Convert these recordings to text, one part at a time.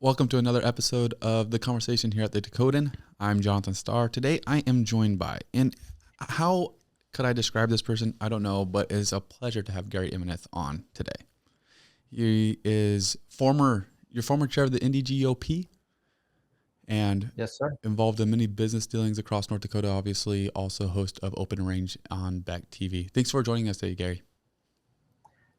Welcome to another episode of The Conversation here at The Dakotan. I'm Jonathan Starr. Today I am joined by, and how could I describe this person? I don't know, but it's a pleasure to have Gary Emineth on today. He is your former chair of the Indy GOP and Yes, sir. involved in many business dealings across North Dakota, obviously also host of Open Range on Beck TV. Thanks for joining us today, Gary.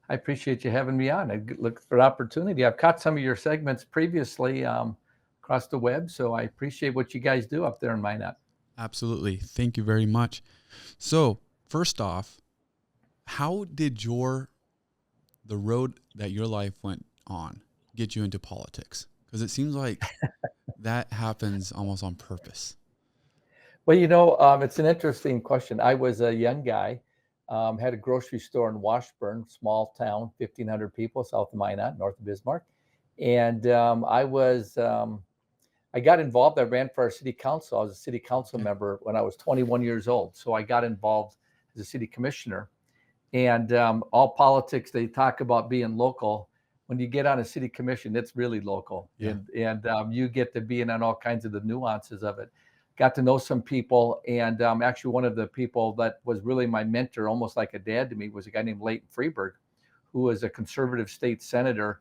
I appreciate you having me on. I look for the opportunity. I've caught some of your segments previously across the web, so I appreciate what you guys do up there in Minot. Absolutely. Thank you very much. So, first off, how did the road that your life went on get you into politics? Because it seems like that happens almost on purpose. Well, it's an interesting question. I was a young guy, had a grocery store in Washburn, small town, 1,500 people, south of Minot, north of Bismarck. And I got involved. I ran for our city council. I was a city council Okay. member when I was 21 years old. So I got involved as a city commissioner. And all politics, they talk about being local. When you get on a city commission, it's really local. Yeah. And you get to be in on all kinds of the nuances of it. Got to know some people. And actually, one of the people that was really my mentor, almost like a dad to me, was a guy named Leighton Freeberg, who was a conservative state senator.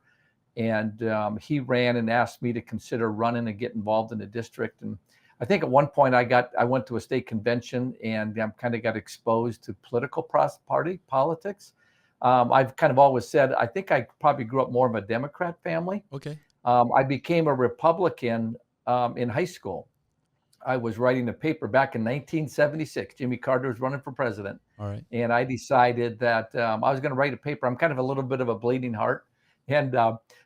And he ran and asked me to consider running and get involved in the district. And I think at one point I went to a state convention and kind of got exposed to party politics. I've kind of always said I think I probably grew up more of a Democrat family. Okay. I became a Republican in high school. I was writing a paper back in 1976. Jimmy Carter was running for president, All right. and I decided that I was going to write a paper. I'm kind of a little bit of a bleeding heart, and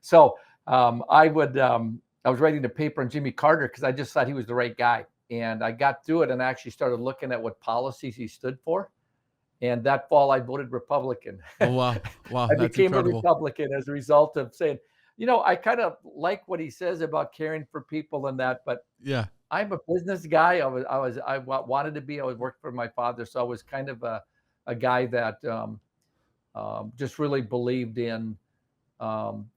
so I would. I was writing a paper on Jimmy Carter because I just thought he was the right guy. And I got through it and actually started looking at what policies he stood for. And that fall, I voted Republican. Oh, wow. Wow. I That's became a incredible. Republican as a result of saying, I kind of like what he says about caring for people and that, but Yeah. I'm a business guy. Wanted to be. I was working for my father, so I was kind of a guy that just really believed in um,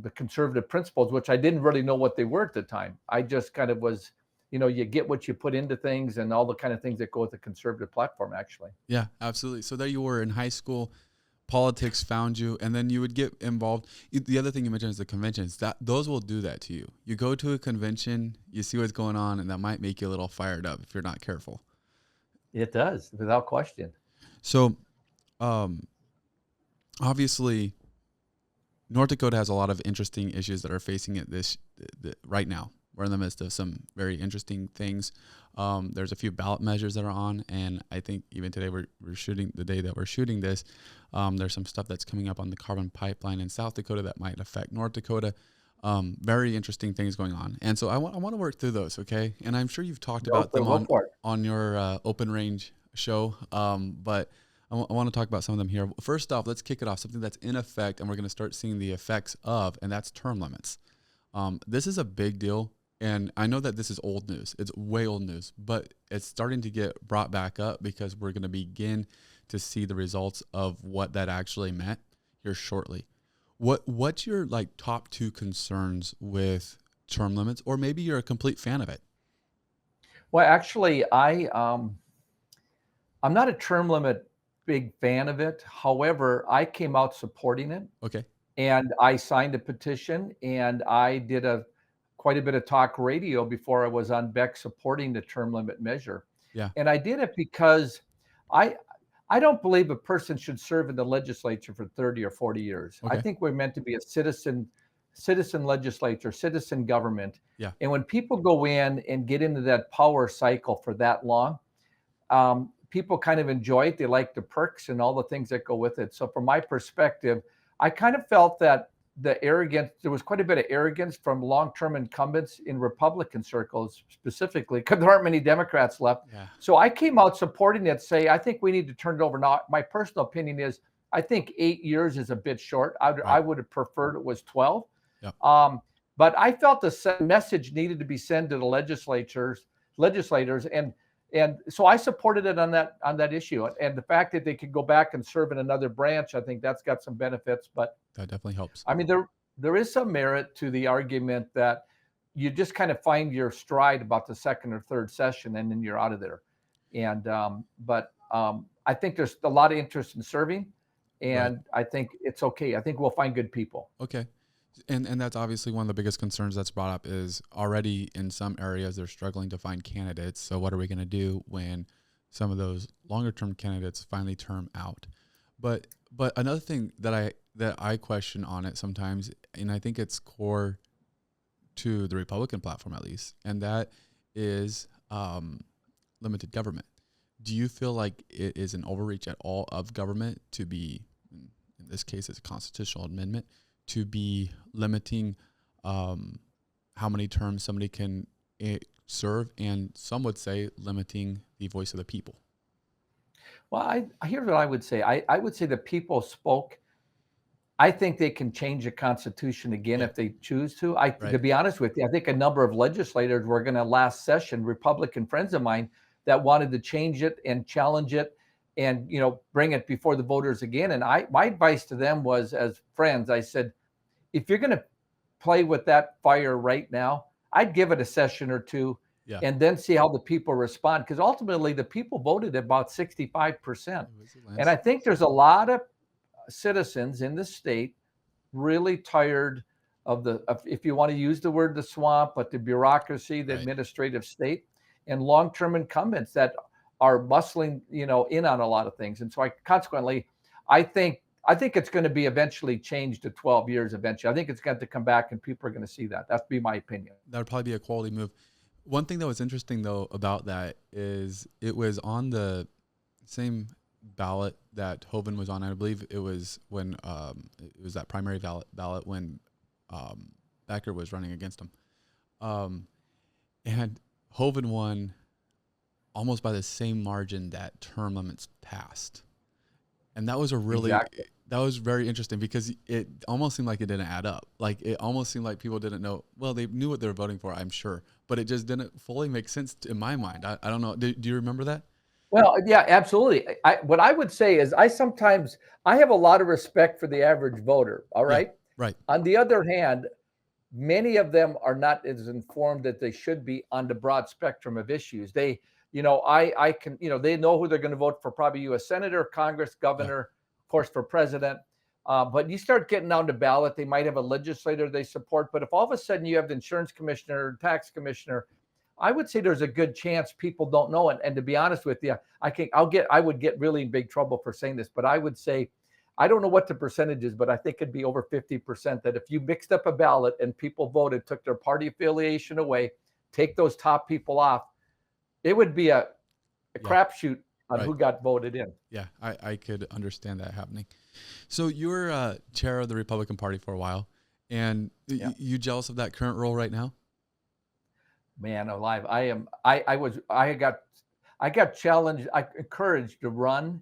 the conservative principles, which I didn't really know what they were at the time. I just kind of was, you get what you put into things and all the kind of things that go with a conservative platform, actually. Yeah, absolutely. So there you were in high school, politics found you, and then you would get involved. The other thing you mentioned is the conventions. That those will do that to you. You go to a convention, you see what's going on, and that might make you a little fired up if you're not careful. It does, without question. So, um, obviously, North Dakota has a lot of interesting issues that are facing it right now. We're in the midst of some very interesting things. There's a few ballot measures that are on, and I think even today we're shooting the day that we're shooting this. There's some stuff that's coming up on the carbon pipeline in South Dakota that might affect North Dakota. Very interesting things going on, and so I want to work through those, okay? And I'm sure you've talked about them Go for it. on your Open Range show, but I want to talk about some of them here. First off, let's kick it off. Something that's in effect, and we're going to start seeing the effects of, and that's term limits. This is a big deal, and I know that this is old news. It's way old news, but it's starting to get brought back up because we're going to begin to see the results of what that actually meant here shortly. What's your top two concerns with term limits, or maybe you're a complete fan of it? Well, actually, I'm not a term limit big fan of it. However, I came out supporting it. Okay. And I signed a petition and I did quite a bit of talk radio before I was on Beck supporting the term limit measure. Yeah. And I did it because I I don't believe a person should serve in the legislature for 30 or 40 years. I Okay. think we're meant to be a citizen legislature, citizen government. Yeah. And when people go in and get into that power cycle for that long, people kind of enjoy it. They like the perks and all the things that go with it. So from my perspective, I kind of felt that there was quite a bit of arrogance from long-term incumbents in Republican circles specifically, because there aren't many Democrats left. Yeah. So I came out supporting it, say, I think we need to turn it over. Now, my personal opinion is I think 8 years is a bit short. I Right. would have preferred it was 12. Yep. But I felt the message needed to be sent to the legislators, and so I supported it on that issue. And the fact that they could go back and serve in another branch, I think that's got some benefits. But That definitely helps. I mean, there is some merit to the argument that you just kind of find your stride about the second or third session, and then you're out of there. And I think there's a lot of interest in serving, Right. and I think it's okay. I think we'll find good people. Okay. And that's obviously one of the biggest concerns that's brought up is already in some areas they're struggling to find candidates. So what are we going to do when some of those longer term candidates finally term out? But another thing that I question on it sometimes, and I think it's core to the Republican platform at least, and that is limited government. Do you feel like it is an overreach at all of government to be, in this case, it's a constitutional amendment, to be limiting how many terms somebody can serve, and some would say limiting the voice of the people? Well, here's what I would say. I would say the people spoke. I think they can change the Constitution again if they choose to. Right. To be honest with you, I think a number of legislators were going to last session, Republican friends of mine, that wanted to change it and challenge it, and bring it before the voters again. And my advice to them was, as friends, I said, if you're going to play with that fire right now, I'd give it a session or two, Yeah. and then see how the people respond. Because ultimately, the people voted about 65%. And I think there's a lot of citizens in the state really tired of if you want to use the word, the swamp, but the bureaucracy, the administrative state, and long-term incumbents that are bustling, in on a lot of things. And so consequently, I think it's going to be eventually changed to 12 years eventually. I think it's got to come back, and people are going to see that. That'd be my opinion. That would probably be a quality move. One thing that was interesting, though, about that is it was on the same ballot that Hoeven was on. I believe it was when it was that primary ballot when Becker was running against him. And Hoeven won almost by the same margin that term limits passed. And that was that was very interesting, because it almost seemed like it didn't add up. Like, it almost seemed like people didn't know. Well, they knew what they were voting for, I'm sure, but it just didn't fully make sense in my mind. I don't know. Do you remember that? Well, yeah, absolutely. What I would say is I have a lot of respect for the average voter. All right. Yeah, right. On the other hand, many of them are not as informed that they should be on the broad spectrum of issues. They, they know who they're going to vote for, probably U.S. Senator, Congress, governor, of course, for president. But you start getting down to ballot, they might have a legislator they support. But if all of a sudden you have the insurance commissioner, tax commissioner, I would say there's a good chance people don't know. And to be honest with you, I would get really in big trouble for saying this, but I would say, I don't know what the percentage is, but I think it'd be over 50% that if you mixed up a ballot and people voted, took their party affiliation away, take those top people off, it would be a crapshoot on who got voted in. Yeah, I could understand that happening. So you were chair of the Republican Party for a while, and you jealous of that current role right now? Man alive, I am. I got challenged, encouraged to run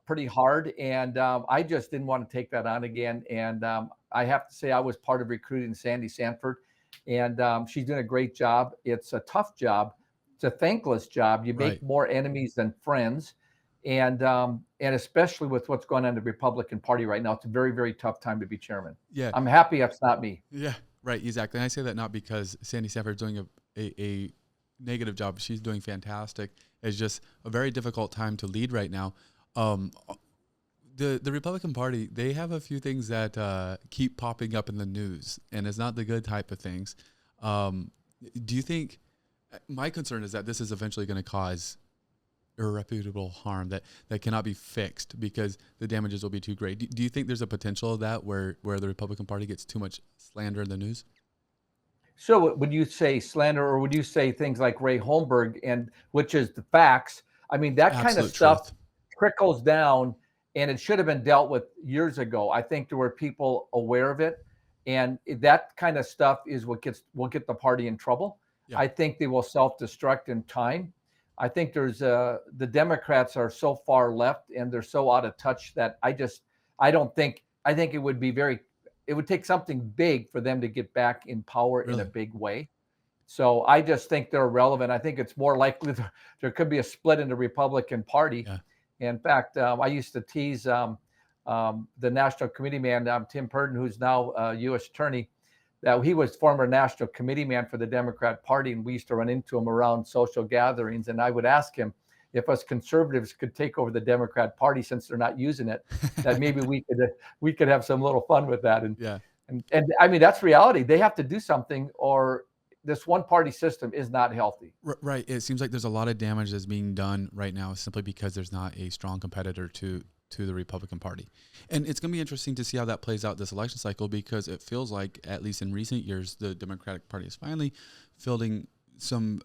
pretty hard, and I just didn't want to take that on again. And I have to say, I was part of recruiting Sandy Sanford, and she's doing a great job. It's a tough job. It's a thankless job. You make more enemies than friends, and especially with what's going on in the Republican Party right now, it's a very, very tough time to be chairman. Yeah, I'm happy it's not me. Yeah, right, exactly. And I say that not because Sandy Sanford's doing a negative job. She's doing fantastic. It's just a very difficult time to lead right now. The Republican Party, they have a few things that keep popping up in the news, and it's not the good type of things. Do you think, my concern is that this is eventually going to cause irreparable harm that cannot be fixed because the damages will be too great. Do you think there's a potential of that where the Republican Party gets too much slander in the news? So would you say slander, or would you say things like Ray Holmberg, and which is the facts? I mean, that kind of stuff trickles down, and it should have been dealt with years ago. I think there were people aware of it, and that kind of stuff is what will get the party in trouble. Yeah. I think they will self-destruct in time. I think there's the Democrats are so far left and they're so out of touch that I think it would be it would take something big for them to get back in power in a big way. So I just think they're irrelevant. I think it's more likely there could be a split in the Republican Party. Yeah. In fact, I used to tease the national committee man, Tim Purdon, who's now U.S. attorney, that he was former national committee man for the Democrat Party, and we used to run into him around social gatherings. And I would ask him if us conservatives could take over the Democrat Party since they're not using it, that maybe we could have some little fun with that. Yeah. And I mean, that's reality. They have to do something, or this one party system is not healthy. Right. It seems like there's a lot of damage that's being done right now simply because there's not a strong competitor to the Republican Party. And it's going to be interesting to see how that plays out this election cycle, because it feels like, at least in recent years, the Democratic Party is finally fielding some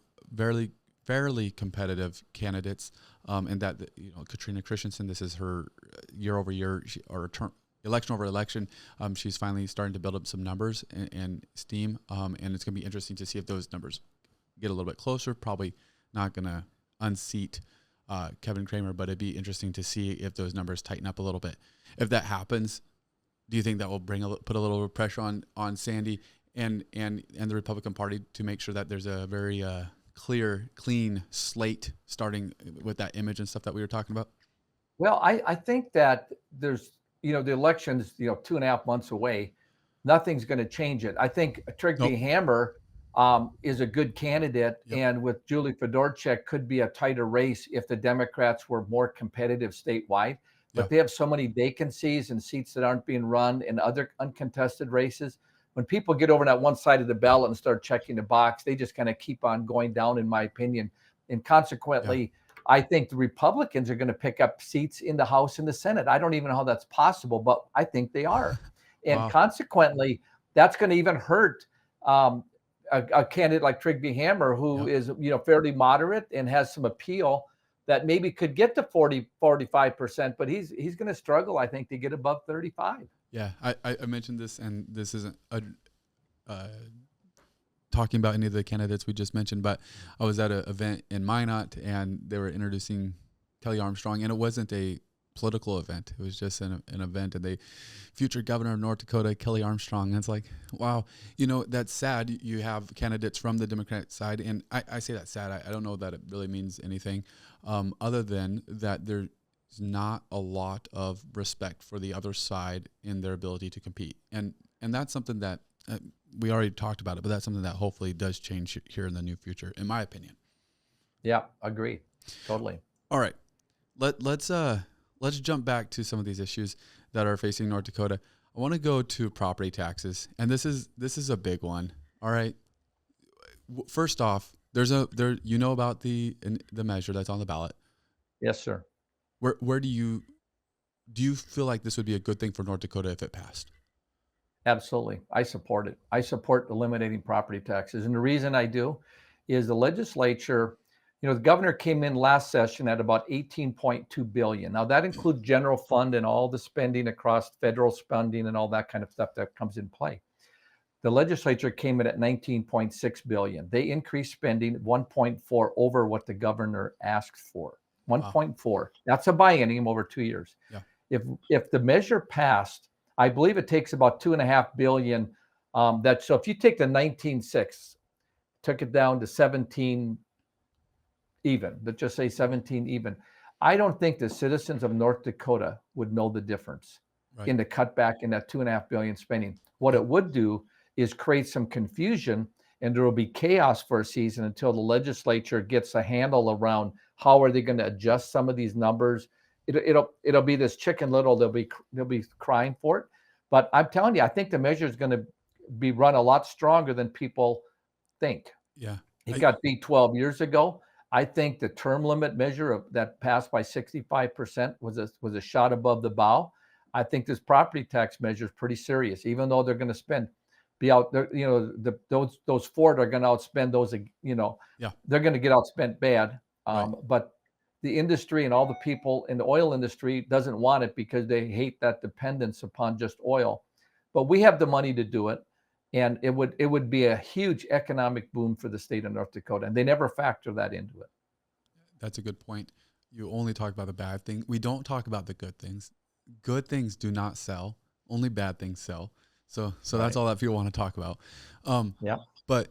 fairly competitive candidates, and that, Katrina Christensen, this is her year over year, election over election. She's finally starting to build up some numbers and steam, and it's going to be interesting to see if those numbers get a little bit closer. Probably not going to unseat Kevin Cramer, but it'd be interesting to see if those numbers tighten up a little bit. If that happens, do you think that will put a little pressure on Sandy and the Republican Party to make sure that there's a very clear, clean slate, starting with that image and stuff that we were talking about? Well, I think that there's, the election's 2.5 months away. Nothing's going to change it. I think Trygve Hammer is a good candidate, and with Julie Fedorchak could be a tighter race if the Democrats were more competitive statewide. But they have so many vacancies and seats that aren't being run in other uncontested races. When people get over that one side of the ballot and start checking the box, they just kind of keep on going down, in my opinion. And consequently, I think the Republicans are going to pick up seats in the House and the Senate. I don't even know how that's possible, but I think they are. And consequently, that's going to even hurt a candidate like Trygve Hammer, who is, fairly moderate and has some appeal that maybe could get to 45%, but he's going to struggle, I think, to get above 35. Yeah, I mentioned this, and this isn't talking about any of the candidates we just mentioned, but I was at an event in Minot, and they were introducing Kelly Armstrong, and it wasn't a political event. It was just an event, and future governor of North Dakota, Kelly Armstrong. And it's like, wow, that's sad. You have candidates from the Democratic side, and I say that's sad. I don't know that it really means anything, other than that there's not a lot of respect for the other side in their ability to compete. And that's something that we already talked about it, but that's something that hopefully does change here in the near future, in my opinion. Yeah, agree. Totally. All right. Let's jump back to some of these issues that are facing North Dakota. I want to go to property taxes, and this is a big one. All right. First off, about the measure that's on the ballot. Yes, sir. Where do you feel like this would be a good thing for North Dakota if it passed? Absolutely. I support it. I support eliminating property taxes. And the reason I do is the legislature, the governor came in last session at about $18.2 billion. Now that includes general fund and all the spending across federal spending and all that kind of stuff that comes in play. The legislature came in at $19.6 billion. They increased spending 1.4 over what the governor asked for. 1.4. Wow. That's a biennium over 2 years. Yeah. If the measure passed, I believe it takes about $2.5 billion. So if you take the 19.6, took it down to 17 even, let's just say 17 even. I don't think the citizens of North Dakota would know the difference in the cutback in that $2.5 billion spending. What it would do is create some confusion, and there will be chaos for a season until the legislature gets a handle around how are they going to adjust some of these numbers. It'll be this Chicken Little. They'll be crying for it. But I'm telling you, I think the measure is going to be run a lot stronger than people think. Yeah, it got beat 12 years ago. I think the term limit measure that passed by 65% was a shot above the bow. I think this property tax measure is pretty serious, even though they're going to be out there. Those Ford are going to outspend those. They're going to get outspent bad. But the industry and all the people in the oil industry doesn't want it because they hate that dependence upon just oil. But we have the money to do it. And it would be a huge economic boom for the state of North Dakota. And they never factor that into it. That's a good point. You only talk about the bad thing. We don't talk about the good things. Good things do not sell. Only bad things sell. So that's all that people want to talk about. But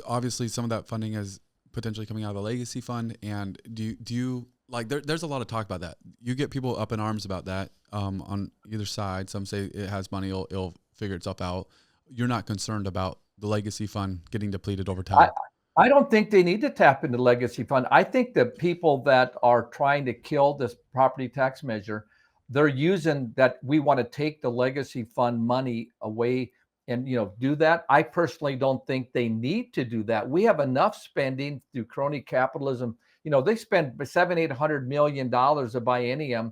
obviously some of that funding is potentially coming out of the legacy fund. And do you like there's a lot of talk about that. You get people up in arms about that on either side. Some say it has money, it'll figure itself out. You're not concerned about the legacy fund getting depleted over I, time. I don't think they need to tap into legacy fund. I think the people that are trying to kill this property tax measure, they're using that we want to take the legacy fund money away and do that. I personally don't think they need to do that. We have enough spending through crony capitalism. They spend $700-800 million a biennium,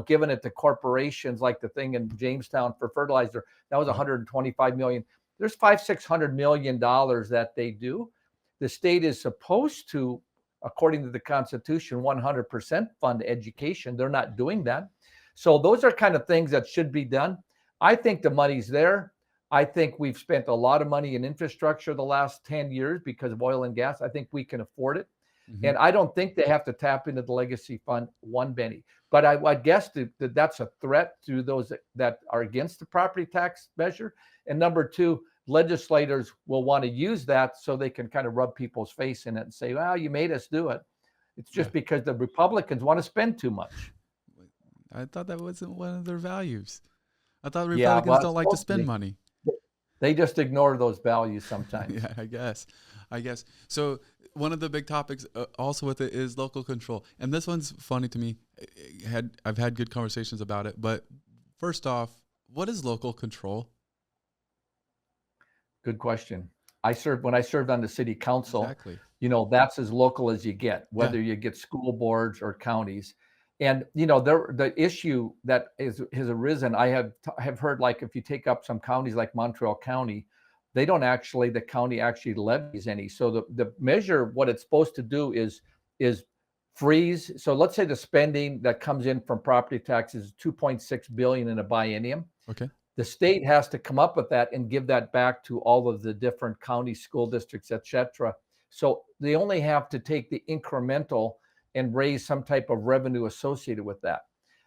giving it to corporations, like the thing in Jamestown for fertilizer. That was 125 million. There's $500-600 million that they do. The state is supposed to, according to the Constitution, 100% fund education. They're not doing that. So those are kind of things that should be done. I think the money's there. I think we've spent a lot of money in infrastructure the last 10 years because of oil and gas. I think we can afford it. Mm-hmm. And I don't think they have to tap into the legacy fund one penny. But I guess that that's a threat to those that are against the property tax measure. And number two, legislators will want to use that so they can kind of rub people's face in it and say, well, you made us do it. It's just because the Republicans want to spend too much. I thought that wasn't one of their values. I thought Republicans don't like to spend money. They just ignore those values sometimes. Yeah, I guess. So one of the big topics also with it is local control. And this one's funny to me. I've had good conversations about it. But first off, what is local control? Good question. When I served on the city council, exactly. That's as local as you get, whether you get school boards or counties. And, the issue that has arisen, I have heard, like, if you take up some counties like Montreal County, the county actually levies any. So the measure, what it's supposed to do is freeze. So let's say the spending that comes in from property taxes is $2.6 billion in a biennium. Okay. The state has to come up with that and give that back to all of the different county school districts, et cetera. So they only have to take the incremental and raise some type of revenue associated with that.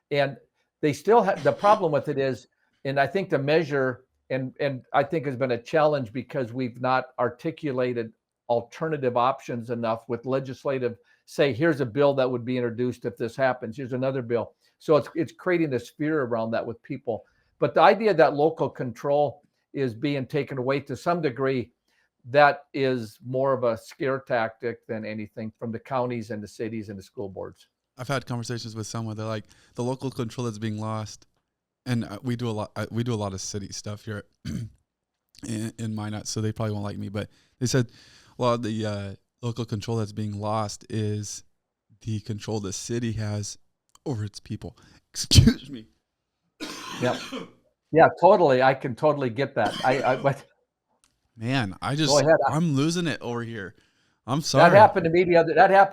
And they still have, the problem with it is, and I think the measure, and I think has been a challenge because we've not articulated alternative options enough with legislative, say, here's a bill that would be introduced if this happens, here's another bill. So it's creating this fear around that with people. But the idea that local control is being taken away to some degree, that is more of a scare tactic than anything from the counties and the cities and the school boards. I've had conversations with someone. They're like, the local control is being lost, and we do a lot of city stuff here in Minot, so they probably won't like me. But they said a lot of the local control that's being lost is the control the city has over its people. Excuse me. Yeah, totally. I can totally get that. Man, I'm losing it over here. I'm sorry. That happened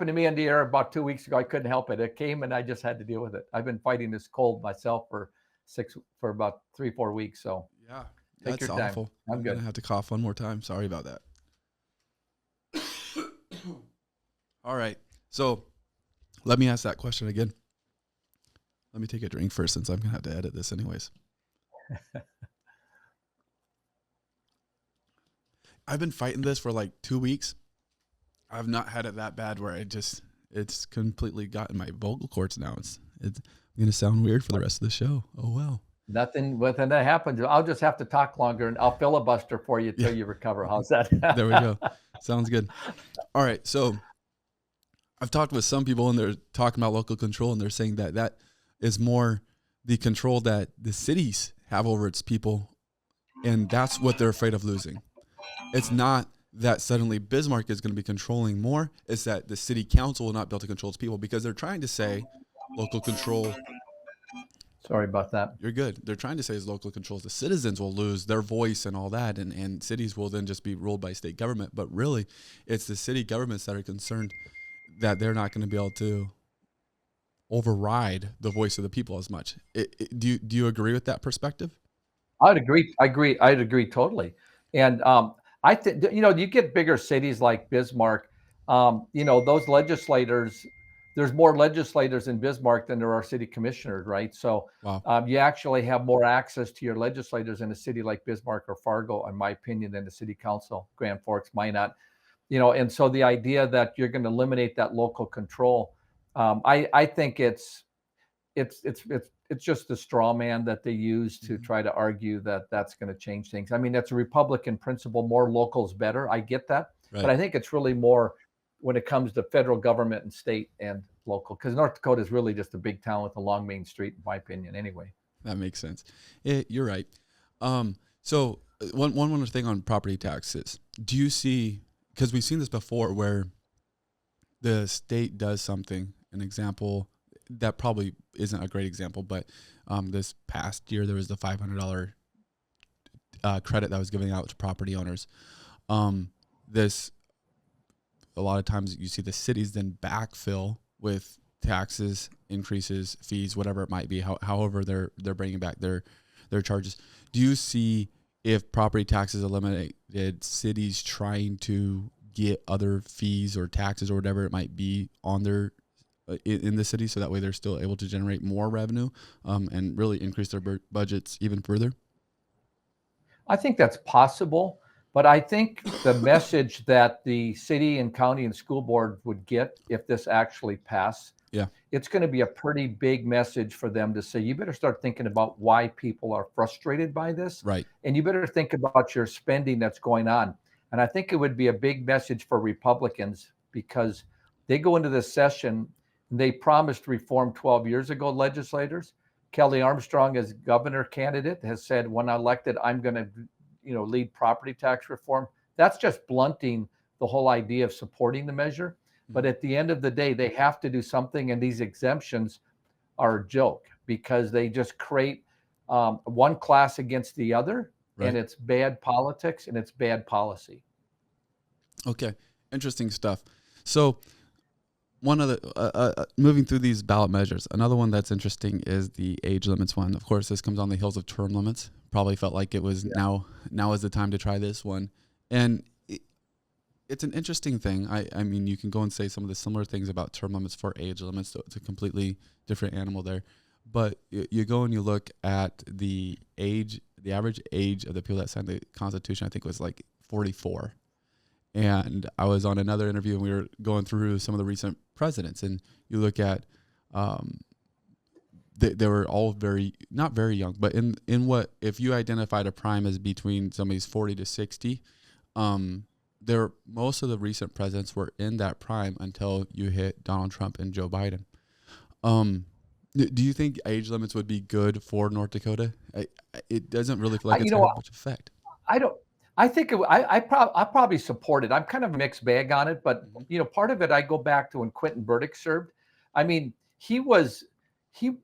to me in the air about 2 weeks ago. I couldn't help it. It came and I just had to deal with it. I've been fighting this cold myself for about 3-4 weeks. So yeah, take your time. Awful. I'm gonna have to cough one more time. Sorry about that. All right. So let me ask that question again. Let me take a drink first, since I'm gonna have to edit this anyways. I've been fighting this for like 2 weeks. I've not had it that bad where it's completely gotten my vocal cords now. It's going to sound weird for the rest of the show. Oh, well. Nothing that happens. I'll just have to talk longer and I'll filibuster for you till you recover. How's that? There we go. Sounds good. All right. So I've talked with some people and they're talking about local control, and they're saying that is more the control that the cities have over its people. And that's what they're afraid of losing. It's not that suddenly Bismarck is going to be controlling more. It's that the city council will not be able to control its people, because they're trying to say local control. Sorry about that. You're good. They're trying to say is local control. The citizens will lose their voice and all that, and cities will then just be ruled by state government. But really, it's the city governments that are concerned that they're not going to be able to override the voice of the people as much. Do you agree with that perspective? I'd agree totally. And I think, you get bigger cities like Bismarck, those legislators, there's more legislators in Bismarck than there are city commissioners, right? So wow. You actually have more access to your legislators in a city like Bismarck or Fargo, in my opinion, than the city council, Grand Forks, Minot. And so the idea that you're going to eliminate that local control I think it's just the straw man that they use to Mhm. try to argue that that's going to change things. I mean, that's a Republican principle. More locals better. I get that, but Right. I think it's really more when it comes to federal government and state and local. Because North Dakota is really just a big town with a long main street, in my opinion. Anyway. That makes sense. You're right. So one more thing on property taxes. Do you see, because we've seen this before where the state does something, an example that probably isn't a great example, but this past year there was the $500 credit that was given out to property owners. This a lot of times you see the cities then backfill with taxes, increases, fees, whatever it might be. However, they're bringing back their charges. Do you see if property taxes eliminated, cities trying to get other fees or taxes or whatever it might be on their in the city, so that way they're still able to generate more revenue and really increase their budgets even further? I think that's possible, but I think the message that the city and county and school board would get if this actually passed, Yeah. it's going to be a pretty big message for them to say, you better start thinking about why people are frustrated by this. Right. And you better think about your spending that's going on. And I think it would be a big message for Republicans because they go into this session and they promised reform 12 years ago, legislators. Kelly Armstrong, as governor candidate, has said, when elected, I'm going to, lead property tax reform. That's just blunting the whole idea of supporting the measure. But at the end of the day, they have to do something, and these exemptions are a joke because they just create one class against the other, and Right. it's bad politics and it's bad policy. Okay. Interesting stuff. So one of the moving through these ballot measures, another one that's interesting is the age limits one. Of course, this comes on the heels of term limits. Probably felt like it was Yeah. now is the time to try this one, and it's an interesting thing. I mean, you can go and say some of the similar things about term limits for age limits. So it's a completely different animal there, but you go and you look at the average age of the people that signed the Constitution. I think was like 44. And I was on another interview and we were going through some of the recent presidents, and you look at they were all not very young, but in what, if you identified a prime as between somebody's 40 to 60, most of the recent presidents were in that prime until you hit Donald Trump and Joe Biden. Do you think age limits would be good for North Dakota? It doesn't really feel I, like you it's going to know, have much effect. I don't. I think I probably support it. I'm kind of a mixed bag on it, but Mhm. part of it I go back to when Quentin Burdick served. I mean, he was he.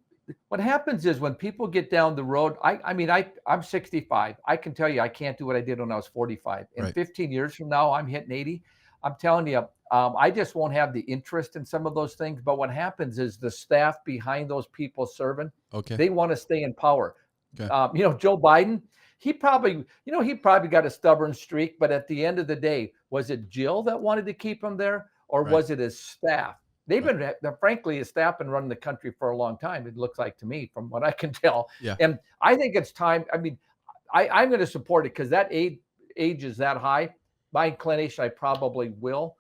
What happens is when people get down the road. I'm 65. I can tell you I can't do what I did when I was 45. And Right. 15 years from now, I'm hitting 80. I'm telling you, I just won't have the interest in some of those things. But what happens is the staff behind those people serving, Okay. they want to stay in power. Okay. Joe Biden, he probably got a stubborn streak, but at the end of the day, was it Jill that wanted to keep him there, or Right. was it his staff? They've Right. been, frankly, his staff been running the country for a long time. It looks like to me, from what I can tell. Yeah. And I think it's time. I mean, I'm going to support it because that age is that high. My inclination, I probably will,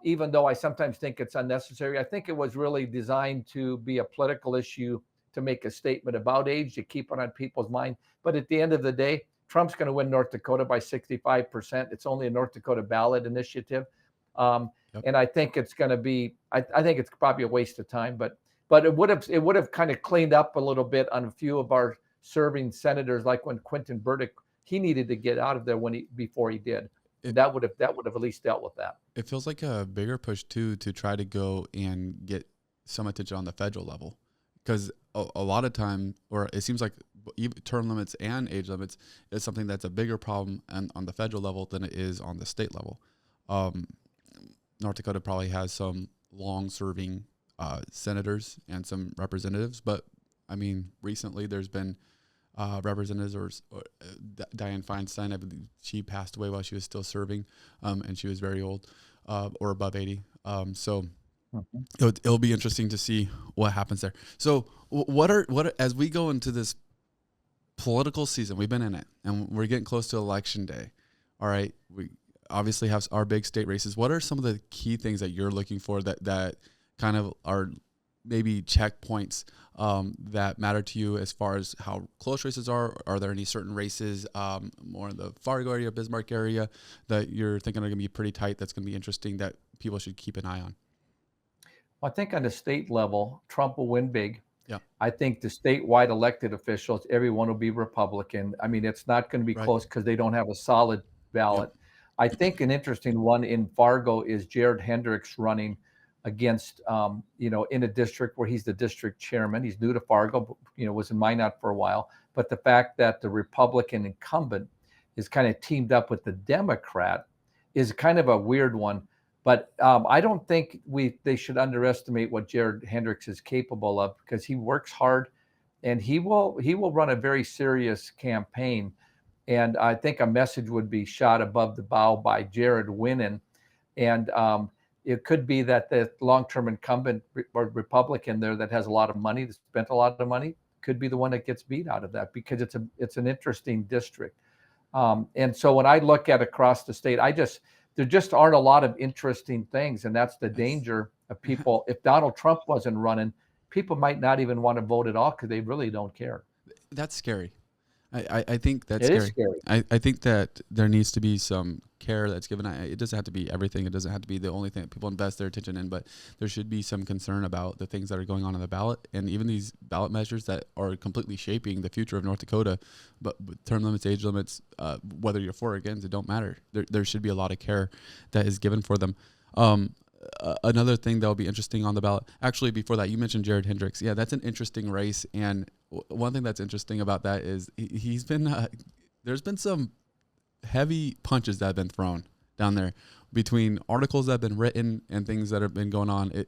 even though I sometimes think it's unnecessary. I think it was really designed to be a political issue to make a statement about age, to keep it on people's mind. But at the end of the day, Trump's going to win North Dakota by 65%. It's only a North Dakota ballot initiative. Yep. And I think it's going to be, I think it's probably a waste of time, but it would have kind of cleaned up a little bit on a few of our serving senators, like when Quentin Burdick, he needed to get out of there before he did. It, That would have at least dealt with that. it feels like a bigger push too to try to go and get some attention on the federal level, because a lot of time, or it seems like even term limits and age limits is something that's a bigger problem on the federal level than it is on the state level. North Dakota probably has some long-serving senators and some representatives, but I mean, recently there's been representatives or Dianne Feinstein. I believe she passed away while she was still serving, and she was very old, or above 80. So Mhm. it'll be interesting to see what happens there. So as we go into this political season, we've been in it, and we're getting close to election day. All right, we obviously have our big state races. What are some of the key things that you're looking for that kind of are maybe checkpoints that matter to you as far as how close races are? Are there any certain races more in the Fargo area, Bismarck area that you're thinking are going to be pretty tight, that's going to be interesting, that people should keep an eye on? I think on the state level, Trump will win big. Yeah. I think the statewide elected officials, everyone will be Republican. I mean, it's not going to be Right. close because they don't have a solid Yep. ballot. I think an interesting one in Fargo is Jared Hendricks running against, in a district where he's the district chairman. He's new to Fargo, was in Minot for a while. But the fact that the Republican incumbent is kind of teamed up with the Democrat is kind of a weird one. But I don't think they should underestimate what Jared Hendricks is capable of, because he works hard and he will run a very serious campaign. And I think a message would be shot above the bow by Jared winning. And it could be that the long-term incumbent or Republican there that has a lot of money, that spent a lot of money, could be the one that gets beat out of that, because it's an interesting district. And so when I look at across the state, there just aren't a lot of interesting things. And that's the danger of people. If Donald Trump wasn't running, people might not even want to vote at all because they really don't care. That's scary. I think that's It scary. is scary. I think that there needs to be some care that's given. It doesn't have to be everything. It doesn't have to be the only thing that people invest their attention in, but there should be some concern about the things that are going on the ballot, and even these ballot measures that are completely shaping the future of North Dakota. But with term limits, age limits, whether you're for or against, it don't matter. There should be a lot of care that is given for them. Another thing that will be interesting on the ballot, actually, before that, you mentioned Jared Hendricks. Yeah, that's an interesting race. And one thing that's interesting about that is he's been, there's been some heavy punches that have been thrown down there between articles that have been written and things that have been going on.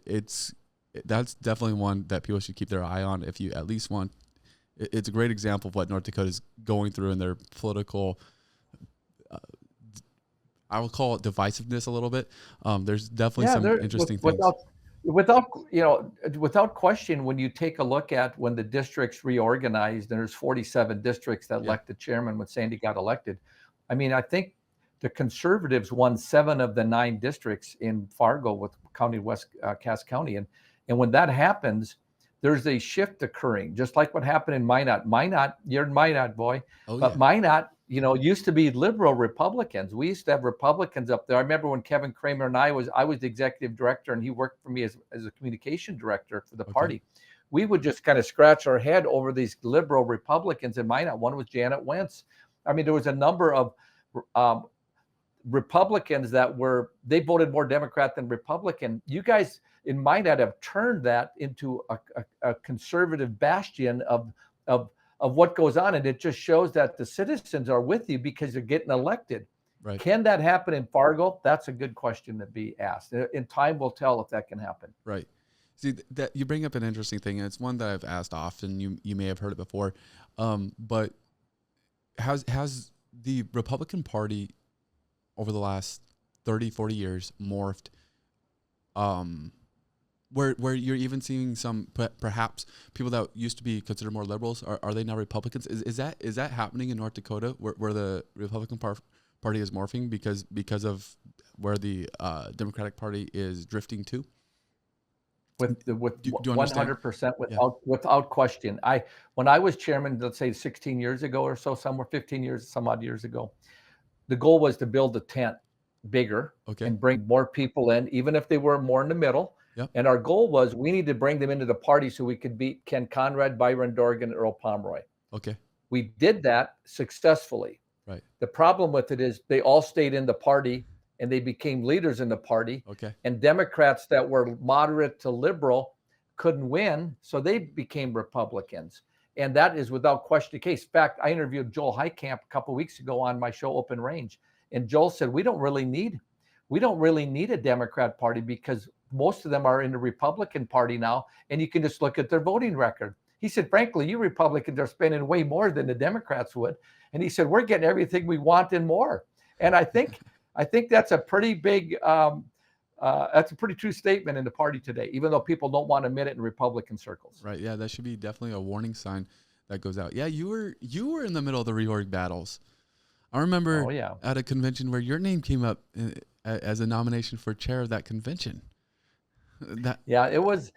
That's definitely one that people should keep their eye on. If you at least want, it's a great example of what North Dakota is going through in their political, I will call it divisiveness a little bit. There's definitely some interesting things. Without question, when you take a look at when the districts reorganized, and there's 47 districts that elect the chairman when Sandy got elected. I mean, I think the conservatives won 7 of the 9 districts in Fargo with West Cass County. And when that happens, there's a shift occurring, just like what happened in Minot. You're in Minot, boy. But Minot, used to be liberal Republicans. We used to have Republicans up there. I remember when Kevin Kramer and I was the executive director, and he worked for me as a communication director for the party. We would just kind of scratch our head over these liberal Republicans in Minot. One was Janet Wentz. I mean, there was a number of Republicans they voted more Democrat than Republican. You guys in Minot have turned that into a conservative bastion of what goes on. And it just shows that the citizens are with you because they're getting elected. Right. Can that happen in Fargo? That's a good question to be asked. In time will tell if that can happen. Right. See, that you bring up an interesting thing, and it's one that I've asked often. You may have heard it before, but has the Republican Party over the last 30, 40 years morphed, where you're even seeing some perhaps people that used to be considered more liberals are they now Republicans? Is that happening in North Dakota where the Republican Party is morphing because of where the Democratic Party is drifting to? With 100%, without question. When I was chairman, let's say 16 years ago or so, somewhere 15 years, some odd years ago, the goal was to build the tent bigger and bring more people in, even if they were more in the middle. Yep. And our goal was we need to bring them into the party so we could beat Ken Conrad, Byron Dorgan, Earl Pomeroy. Okay. We did that successfully. Right. The problem with it is they all stayed in the party and they became leaders in the party. Okay. And Democrats that were moderate to liberal couldn't win, so they became Republicans. And that is without question the case. In fact, I interviewed Joel Heitkamp a couple of weeks ago on my show Open Range, and Joel said we don't really need a Democrat party because most of them are in the Republican Party now, and you can just look at their voting record. He said, frankly, you Republicans are spending way more than the Democrats would. And he said, we're getting everything we want and more. And I think that's a pretty big, that's a pretty true statement in the party today, even though people don't want to admit it in Republican circles. Right. Yeah, that should be definitely a warning sign that goes out. Yeah, you were in the middle of the reorg battles. I remember at a convention where your name came up as a nomination for chair of that convention. That Yeah, it was.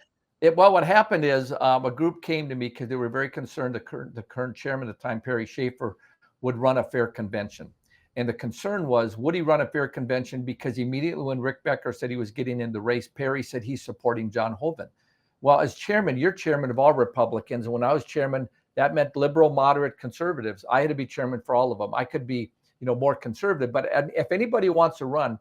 Well, what happened is a group came to me because they were very concerned. The current chairman at the time, Perry Schaefer, would run a fair convention, and the concern was, would he run a fair convention? Because immediately when Rick Becker said he was getting in the race, Perry said he's supporting John Hoeven. Well, as chairman, you're chairman of all Republicans, and when I was chairman, that meant liberal, moderate, conservatives. I had to be chairman for all of them. I could be, more conservative, but if anybody wants to run,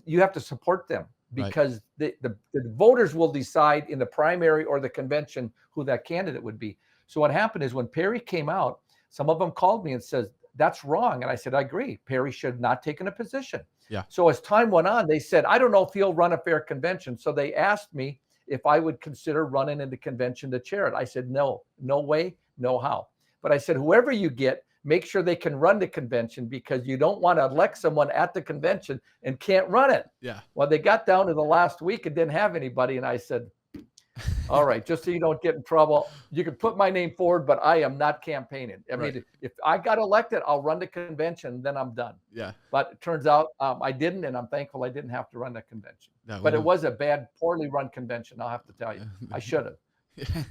you have to support them right, because the voters will decide in the primary or the convention who that candidate would be. So what happened is when Perry came out, some of them called me and says, that's wrong. And I said, I agree. Perry should have not taken a position. yeah, So as time went on, they said, I don't know if he'll run a fair convention. So they asked me if I would consider running in the convention to chair it. I said, no, no way, no how. But I said, whoever you get, make sure they can run the convention because you don't want to elect someone at the convention and can't run it. yeah, Well, they got down to the last week and didn't have anybody. And I said, all right, just so you don't get in trouble, you can put my name forward, but I am not campaigning. I right, mean, if I got elected, I'll run the convention, then I'm done. yeah. But it turns out I didn't, and I'm thankful I didn't have to run the convention. That But it will, was a bad, poorly run convention, I'll have to tell you. I should have.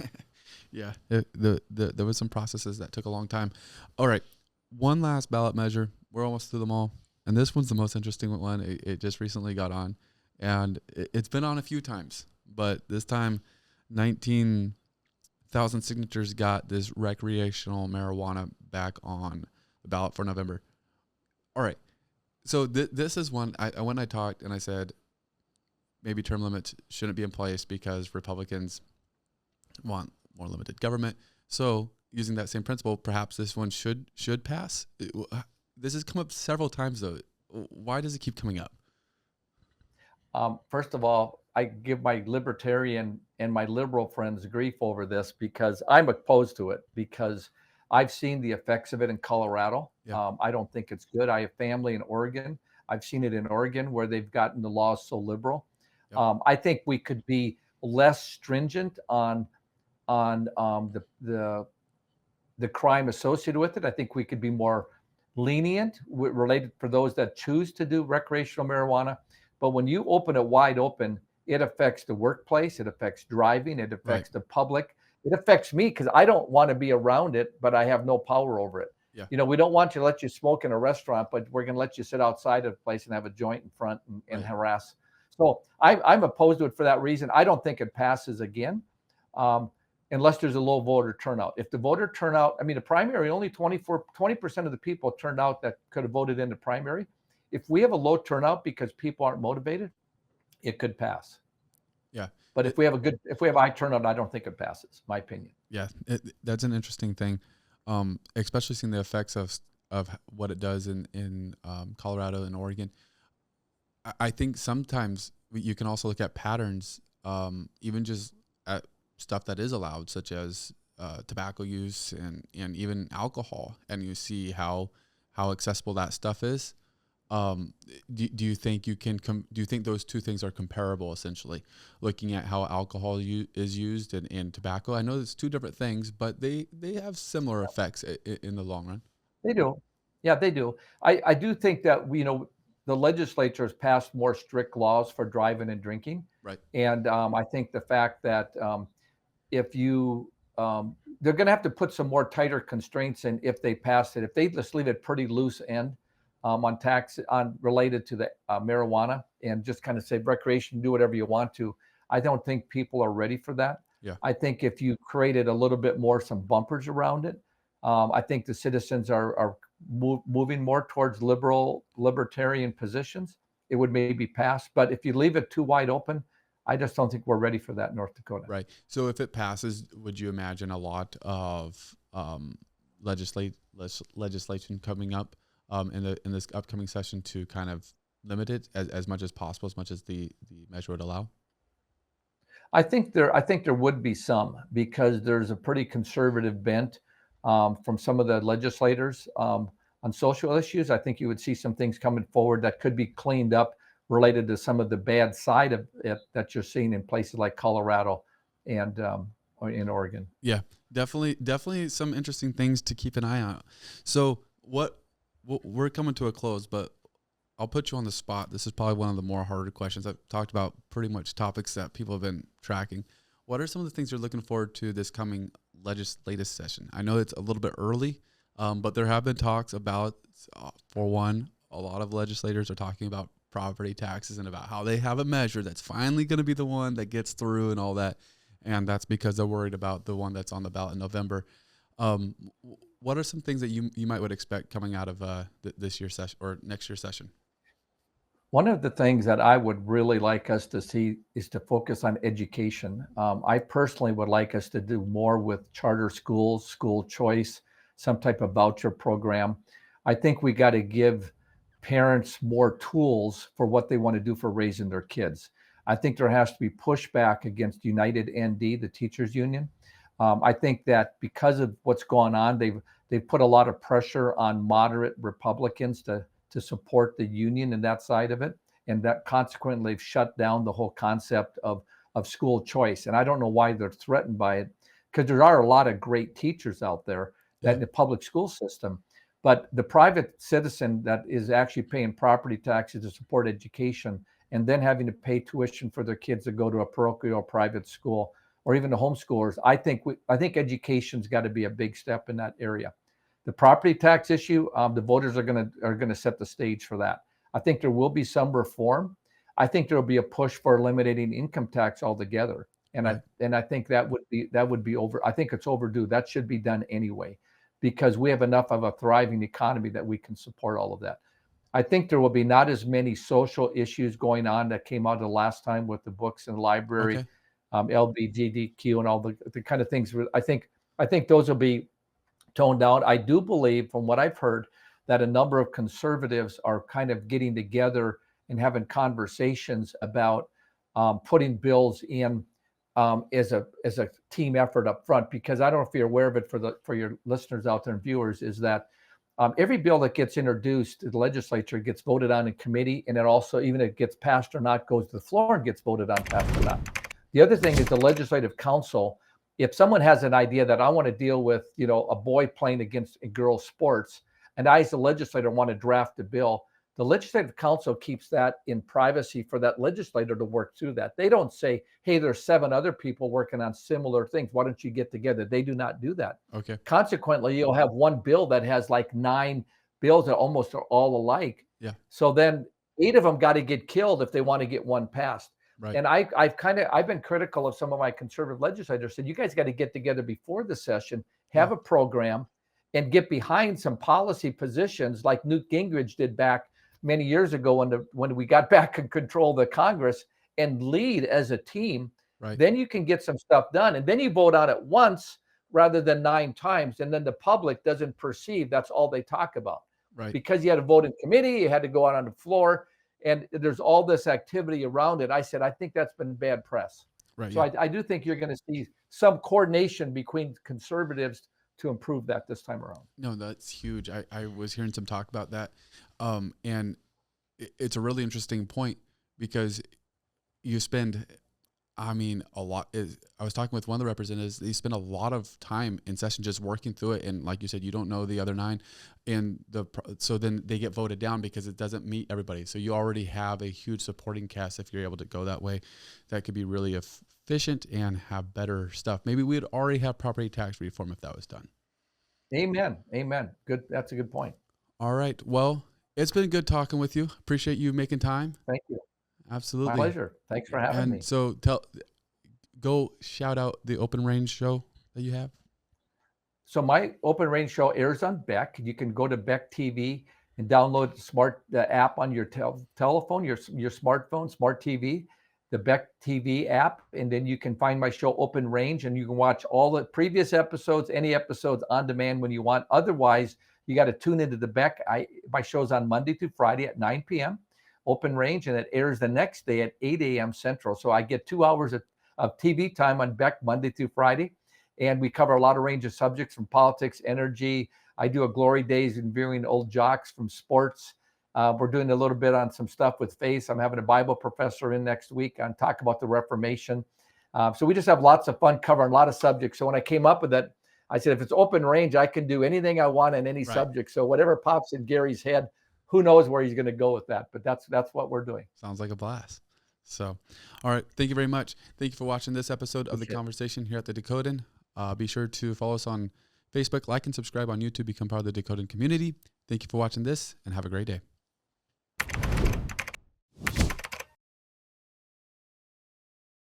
yeah. There was some processes that took a long time. All right, one last ballot measure. We're almost through them all, and this one's the most interesting one. It just recently got on, and it's been on a few times, but this time, 19,000 signatures got this recreational marijuana back on the ballot for November. All right, so this is one. When I talked and I said maybe term limits shouldn't be in place because Republicans want more limited government. So using that same principle, perhaps this one should pass. This has come up several times though. Why does it keep coming up? First of all, I give my libertarian and my liberal friends grief over this because I'm opposed to it because I've seen the effects of it in Colorado. Yeah. I don't think it's good. I have family in Oregon. I've seen it in Oregon where they've gotten the laws so liberal. Yep. I think we could be less stringent on the crime associated with it. I think we could be more lenient related for those that choose to do recreational marijuana. But when you open it wide open, it affects the workplace, it affects driving, it affects the public, it affects me because I don't want to be around it, but I have no power over it. Yeah. We don't want to let you smoke in a restaurant, but we're going to let you sit outside of the place and have a joint in front and harass. So I'm opposed to it for that reason. I don't think it passes again. Unless there's a low voter turnout. If the voter turnout, I mean, the primary, only 20% of the people turned out that could have voted in the primary. If we have a low turnout because people aren't motivated, it could pass. Yeah. But if we have high turnout, I don't think it passes, my opinion. Yeah. That's an interesting thing. Especially seeing the effects of what it does in Colorado and Oregon. I think sometimes you can also look at patterns, even just at stuff that is allowed, such as tobacco use and even alcohol, and you see how accessible that stuff is. Do you think do you think those two things are comparable, essentially, looking at how alcohol is used and tobacco? I know it's two different things, but they have similar effects in the long run. They do. Yeah, they do. I do think that the legislature has passed more strict laws for driving and drinking. Right. And I think the fact that if you they're going to have to put some more tighter constraints in if they pass it. If they just leave it pretty loose end on tax on related to the marijuana and just kind of say recreation, do whatever you want to, I don't think people are ready for that. Yeah. I think if you created a little bit more, some bumpers around it, I think the citizens are moving more towards libertarian positions. It would maybe pass, but if you leave it too wide open, I just don't think we're ready for that in North Dakota. Right. So if it passes, would you imagine a lot of legislation coming up in this upcoming session to kind of limit it as much as possible, as much as the measure would allow? I think there would be some because there's a pretty conservative bent from some of the legislators on social issues. I think you would see some things coming forward that could be cleaned up related to some of the bad side of it that you're seeing in places like Colorado and or in Oregon. Yeah, definitely some interesting things to keep an eye on. So we're coming to a close, but I'll put you on the spot. This is probably one of the more harder questions. I've talked about pretty much topics that people have been tracking. What are some of the things you're looking forward to this coming legislative session? I know it's a little bit early, but there have been talks about, for one, a lot of legislators are talking about property taxes and about how they have a measure that's finally going to be the one that gets through and all that. And that's because they're worried about the one that's on the ballot in November. What are some things that you might would expect coming out of this year's session or next year's session? One of the things that I would really like us to see is to focus on education. I personally would like us to do more with charter schools, school choice, some type of voucher program. I think we got to give parents more tools for what they want to do for raising their kids. I think there has to be pushback against United ND, the teachers union. I think that because of what's going on, they've put a lot of pressure on moderate Republicans to support the union and that side of it. And that consequently they've shut down the whole concept of school choice. And I don't know why they're threatened by it, because there are a lot of great teachers out there that in the public school system. But the private citizen that is actually paying property taxes to support education and then having to pay tuition for their kids to go to a parochial private school or even the homeschoolers, I think education's got to be a big step in that area. The property tax issue, the voters are going to set the stage for that. I think there will be some reform. I think there will be a push for eliminating income tax altogether, and I think that would be over. I think it's overdue. That should be done anyway, because we have enough of a thriving economy that we can support all of that. I think there will be not as many social issues going on that came out the last time with the books in the library, LGBTQ, and all the kind of things. I think those will be toned down. I do believe, from what I've heard, that a number of conservatives are kind of getting together and having conversations about putting bills in as a team effort up front. Because I don't know if you're aware of it, for your listeners out there and viewers, is that every bill that gets introduced to the legislature gets voted on in committee, and it also, even if it gets passed or not, goes to the floor and gets voted on, passed or not. The other thing is the legislative council. If someone has an idea that I want to deal with, a boy playing against girls' sports, and I as a legislator want to draft a bill, the legislative council keeps that in privacy for that legislator to work through that. They don't say, hey, there's 7 other people working on similar things. Why don't you get together? They do not do that. Okay. Consequently, you'll have one bill that has like 9 bills that almost are all alike. Yeah. So then 8 of them got to get killed if they want to get one passed. Right. And I've been critical of some of my conservative legislators. Said, you guys got to get together before the session, have a program, and get behind some policy positions like Newt Gingrich did back many years ago when we got back in control of the Congress, and lead as a team. Right. Then you can get some stuff done, and then you vote on it once rather than 9 times, and then the public doesn't perceive that's all they talk about. Right. Because you had to vote in committee, you had to go out on the floor, and there's all this activity around it. I said, I think that's been bad press. Right. So I do think you're going to see some coordination between conservatives to improve that this time around. No, that's huge. I was hearing some talk about that. And it's a really interesting point, because you spend, a lot. I was talking with one of the representatives. They spend a lot of time in session just working through it, and like you said, you don't know the other 9, and so then they get voted down because it doesn't meet everybody. So you already have a huge supporting cast if you're able to go that way. That could be really efficient and have better stuff. Maybe we'd already have property tax reform if that was done. Amen. Good. That's a good point. All right. Well, it's been good talking with you. Appreciate you making time. Thank you. Absolutely. My pleasure. Thanks for having me. So go shout out the Open Range show that you have. So my Open Range show airs on Beck. You can go to Beck TV and download the app on your telephone, your smartphone, smart TV, the Beck TV app, and then you can find my show Open Range, and you can watch all the previous episodes, any episodes on demand when you want. Otherwise, you got to tune into the Beck. My show's on Monday through Friday at 9 p.m. Open Range, and it airs the next day at 8 a.m. Central. So I get 2 hours of TV time on Beck Monday through Friday, and we cover a lot of range of subjects from politics, energy. I do a Glory Days interviewing old jocks from sports. We're doing a little bit on some stuff with faith. I'm having a Bible professor in next week on talk about the Reformation. So we just have lots of fun covering a lot of subjects. So when I came up with that, I said, if it's Open Range, I can do anything I want in any subject. So whatever pops in Gary's head, who knows where he's going to go with that, but that's what we're doing. Sounds like a blast. So, all right. Thank you very much. Thank you for watching this episode of The Conversation here at the Dakotan. Be sure to follow us on Facebook, like and subscribe on YouTube, become part of the Dakotan community. Thank you for watching this, and have a great day.